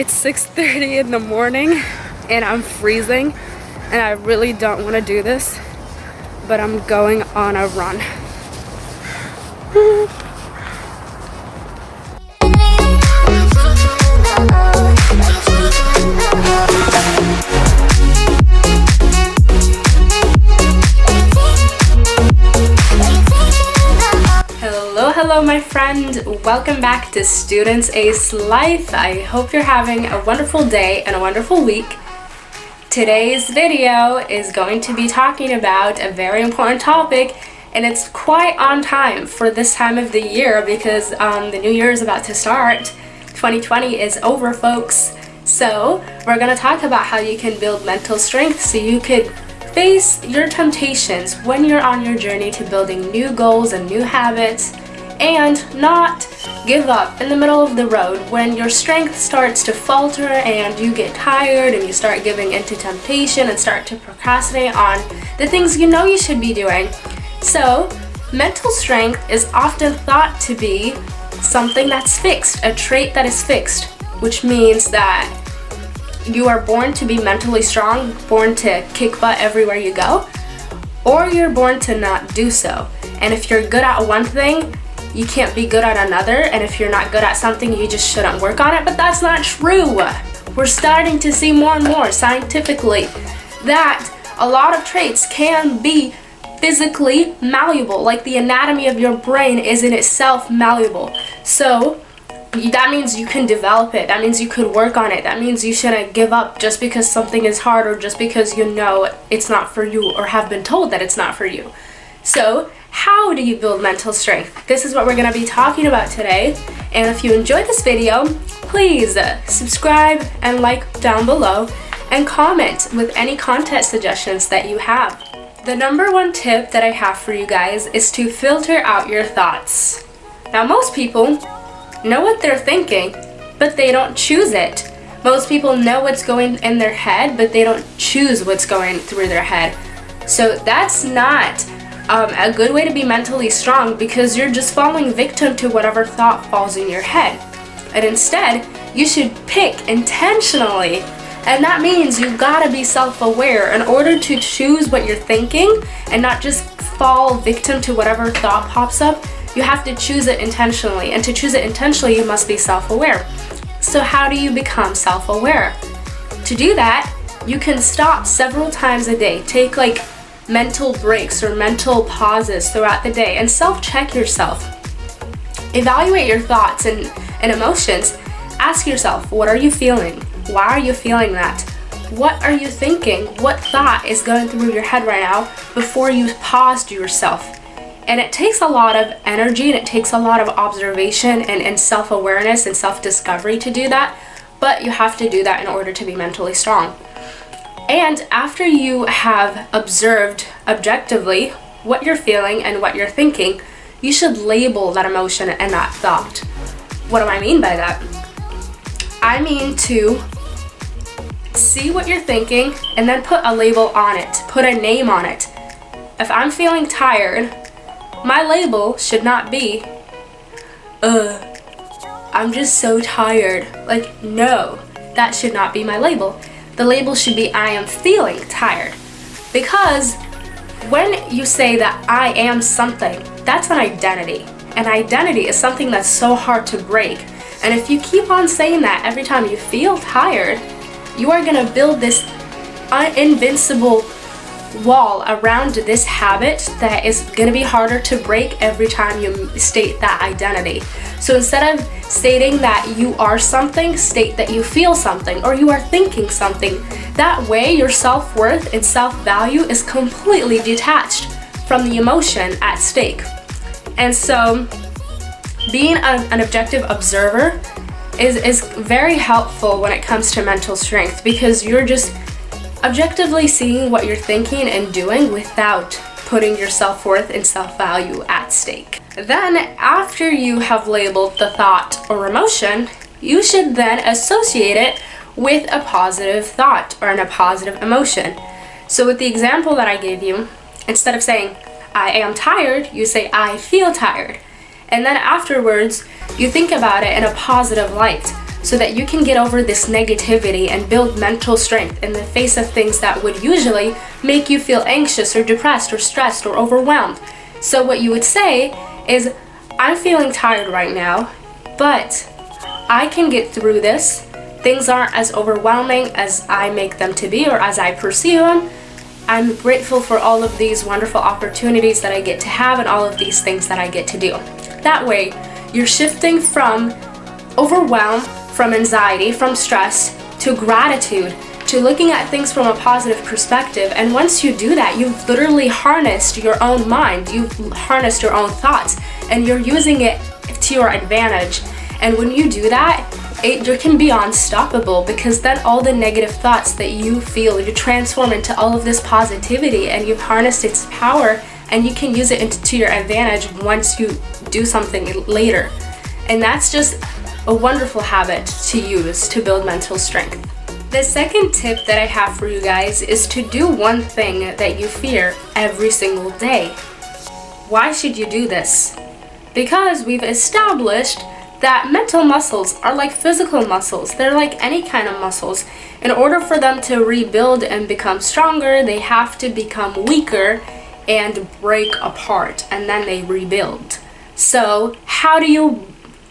It's 6:30 in the morning and I'm freezing and I really don't want to do this, but I'm going on a run. Hello my friend, welcome back to Students Ace Life. I hope you're having a wonderful day and a wonderful week. Today's video is going to be talking about a very important topic, and it's quite on time for this time of the year because the new year is about to start. 2020 is over, folks. So we're going to talk about how you can build mental strength so you could face your temptations when you're on your journey to building new goals and new habits, and not give up in the middle of the road when your strength starts to falter and you get tired and you start giving into temptation and start to procrastinate on the things you know you should be doing. So, mental strength is often thought to be something that's fixed, a trait that is fixed, which means that you are born to be mentally strong, born to kick butt everywhere you go, or you're born to not do so. And if you're good at one thing, you can't be good at another, and if you're not good at something, you just shouldn't work on it. But that's not true. We're starting to see more and more scientifically that a lot of traits can be physically malleable, like the anatomy of your brain is in itself malleable. So that means you can develop it. That means you could work on it. That means you shouldn't give up just because something is hard or just because you know it's not for you or have been told that it's not for you. So how do you build mental strength? This is what we're going to be talking about today. And if you enjoyed this video, please subscribe and like down below and comment with any content suggestions that you have. The number one tip that I have for you guys is to filter out your thoughts. Now, most people know what they're thinking, but they don't choose it. Most people know what's going in their head, but they don't choose what's going through their head. So that's not a good way to be mentally strong, because you're just falling victim to whatever thought falls in your head. And instead, you should pick intentionally. And that means you gotta be self-aware in order to choose what you're thinking and not just fall victim to whatever thought pops up. You have to choose it intentionally. And to choose it intentionally, you must be self-aware. So how do you become self-aware? To do that, you can stop several times a day. Take like mental breaks or mental pauses throughout the day and self-check yourself. Evaluate your thoughts and emotions. Ask yourself, what are you feeling? Why are you feeling that? What are you thinking? What thought is going through your head right now before you pause to yourself? And it takes a lot of energy and it takes a lot of observation and self-awareness and self-discovery to do that, but you have to do that in order to be mentally strong. And after you have observed objectively what you're feeling and what you're thinking, you should label that emotion and that thought. What do I mean by that? I mean to see what you're thinking and then put a label on it, put a name on it. If I'm feeling tired, my label should not be, I'm just so tired. Like, no, that should not be my label. The label should be, I am feeling tired. Because when you say that I am something, that's an identity. An identity is something that's so hard to break. And if you keep on saying that every time you feel tired, you are going to build this invincible wall around this habit that is going to be harder to break every time you state that identity. So instead of stating that you are something, state that you feel something or you are thinking something. That way your self-worth and self-value is completely detached from the emotion at stake. And so being an objective observer is very helpful when it comes to mental strength, because you're just objectively seeing what you're thinking and doing without putting your self-worth and self-value at stake. Then, after you have labeled the thought or emotion, you should then associate it with a positive thought or a positive emotion. So with the example that I gave you, instead of saying, I am tired, you say, I feel tired. And then afterwards, you think about it in a positive light. So so that you can get over this negativity and build mental strength in the face of things that would usually make you feel anxious or depressed or stressed or overwhelmed. So what you would say is, I'm feeling tired right now, but I can get through this. Things aren't as overwhelming as I make them to be or as I perceive them. I'm grateful for all of these wonderful opportunities that I get to have and all of these things that I get to do. That way, you're shifting from overwhelm, from anxiety, from stress, to gratitude, to looking at things from a positive perspective. And once you do that, you've literally harnessed your own mind, you've harnessed your own thoughts, and you're using it to your advantage. And when you do that, you can be unstoppable, because then all the negative thoughts that you feel, you transform into all of this positivity, and you've harnessed its power, and you can use it to your advantage once you do something later. And that's just a wonderful habit to use to build mental strength. The second tip that I have for you guys is to do one thing that you fear every single day. Why should you do this? Because we've established that mental muscles are like physical muscles. They're like any kind of muscles. In order for them to rebuild and become stronger, they have to become weaker and break apart, and then they rebuild. So how do you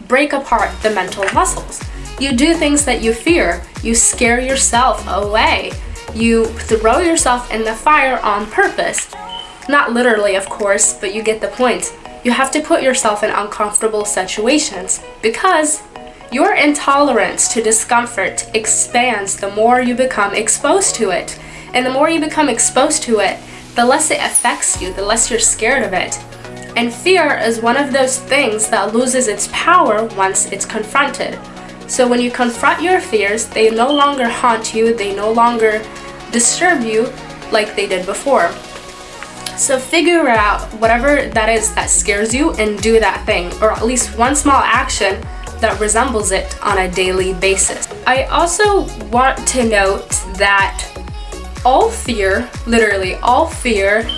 break apart the mental muscles? You do things that you fear. You scare yourself away. You throw yourself in the fire on purpose. Not literally, of course, but you get the point. You have to put yourself in uncomfortable situations, because your intolerance to discomfort expands the more you become exposed to it. And the more you become exposed to it, the less it affects you, the less you're scared of it. And fear is one of those things that loses its power once it's confronted. So when you confront your fears, they no longer haunt you, they no longer disturb you like they did before. So figure out whatever that is that scares you and do that thing, or at least one small action that resembles it on a daily basis. I also want to note that all fear, literally all fear,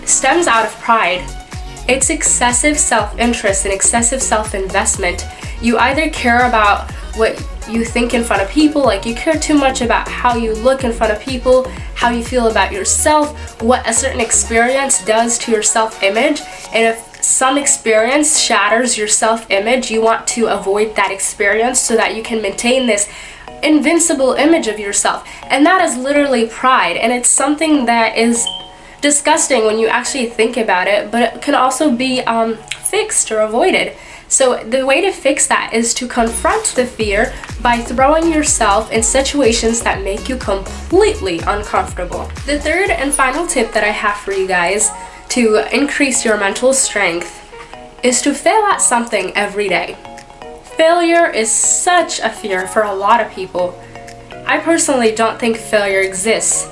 stems out of pride. It's excessive self-interest and excessive self-investment. You either care about what you think in front of people, like you care too much about how you look in front of people, how you feel about yourself, what a certain experience does to your self-image. And if some experience shatters your self-image, you want to avoid that experience so that you can maintain this invincible image of yourself. And that is literally pride, and it's something that is disgusting when you actually think about it, but it can also be fixed or avoided. So the way to fix that is to confront the fear by throwing yourself in situations that make you completely uncomfortable. The third and final tip that I have for you guys to increase your mental strength is to fail at something every day. Failure is such a fear for a lot of people. I personally don't think failure exists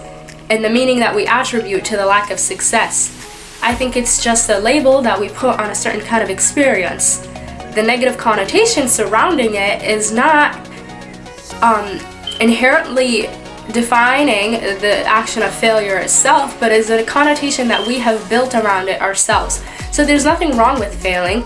in the meaning that we attribute to the lack of success. I think it's just a label that we put on a certain kind of experience. The negative connotation surrounding it is not inherently defining the action of failure itself, but is a connotation that we have built around it ourselves. So there's nothing wrong with failing,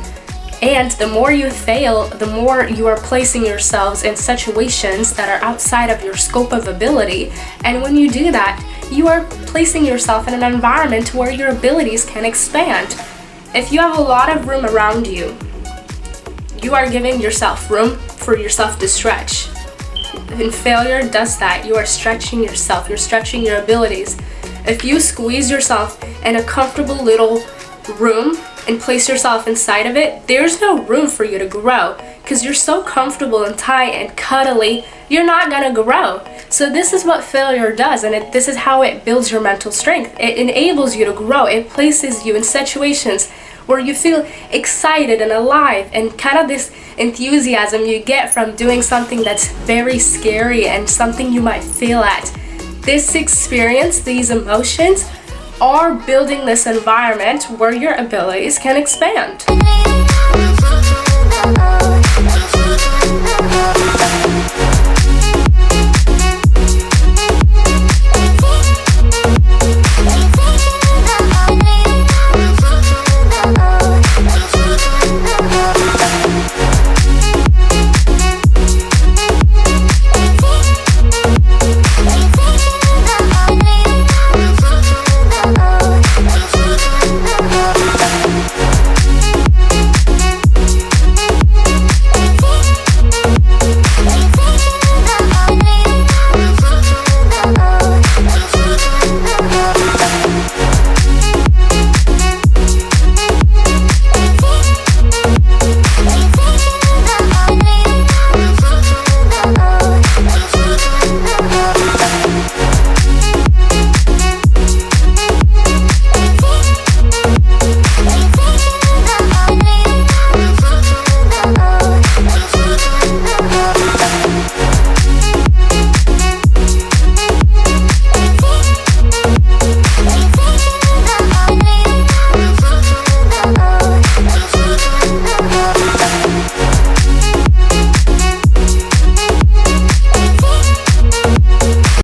and the more you fail, the more you are placing yourselves in situations that are outside of your scope of ability. And when you do that, you are placing yourself in an environment where your abilities can expand. If you have a lot of room around you, you are giving yourself room for yourself to stretch. And failure does that. You are stretching yourself, you're stretching your abilities. If you squeeze yourself in a comfortable little room and place yourself inside of it, there's no room for you to grow, because you're so comfortable and tight and cuddly, you're not gonna grow. So this is what failure does, and this is how it builds your mental strength. It enables you to grow. It places you in situations where you feel excited and alive, and kind of this enthusiasm you get from doing something that's very scary and something you might fail at. This experience, these emotions, are building this environment where your abilities can expand.